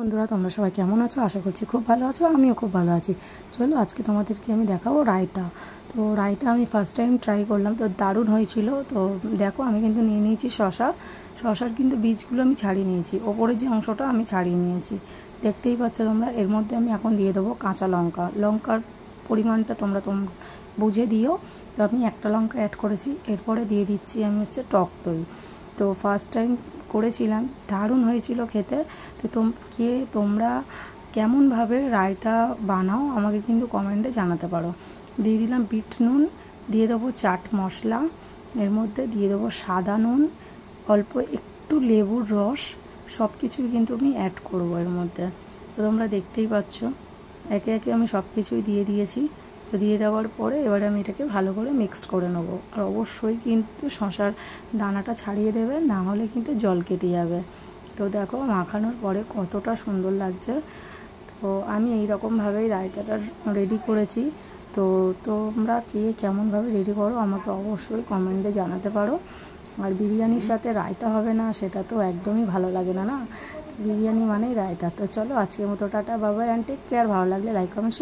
বন্ধুরা তোমরা সবাই কেমন আছো? আশা করছি খুব ভালো আছো। আমিও খুব ভালো আছি। চলো আজকে তোমাদেরকে আমি দেখাবো রায়তা। তো রায়তা আমি ফার্স্ট টাইম ট্রাই করলাম, তো দারুণ হয়েছিল। তো দেখো আমি কিন্তু নিয়ে নিয়েছি শশার কিন্তু বীজগুলো আমি ছাড়িয়ে নিয়েছি, ওপরে যে অংশটা আমি ছাড়িয়ে নিয়েছি, দেখতেই পাচ্ছ তোমরা। এর মধ্যে আমি এখন দিয়ে দেবো কাঁচা লঙ্কার পরিমাণটা তোমরা বুঝে দিও। তো আমি একটা লঙ্কা অ্যাড করেছি। এরপরে দিয়ে দিচ্ছি আমি টক দই। তো ফার্স্ট টাইম করেছিলাম, দারুণ হয়েছিল খেতে। তো তোমরা কেমনভাবে রায়তা বানাও আমাকে কিন্তু কমেন্টে জানাতে পারো। দিয়ে দিলাম বিট নুন, দিয়ে দেবো চাট মশলা, এর মধ্যে দিয়ে দেবো সাদা নুন, অল্প একটু লেবুর রস, সব কিছুই কিন্তু আমি অ্যাড করবো এর মধ্যে। তো তোমরা দেখতেই পাচ্ছ একে একে আমি সব কিছুই দিয়ে দিয়েছি। তো দিয়ে দেওয়ার পরে এবারে আমি এটাকে ভালো করে মিক্সড করে নেবো। আর অবশ্যই কিন্তু শশার দানাটা ছাড়িয়ে দেবে, না হলে কিন্তু জল কেটে যাবে। তো দেখো মাখানোর পরে কতটা সুন্দর লাগছে। তো আমি এই রকমভাবেই রায়তাটা রেডি করেছি। তো তোমরা কে কেমনভাবে রেডি করো আমাকে অবশ্যই কমেন্টে জানাতে পারো। আর বিরিয়ানির সাথে রায়তা হবে না সেটা তো একদমই ভালো লাগে না, না? বিরিয়ানি মানেই রায়তা। তো চলো আজকের মতো tata, bye bye, and take care. ভালো লাগলে লাইক কমেন্ট শেয়ার।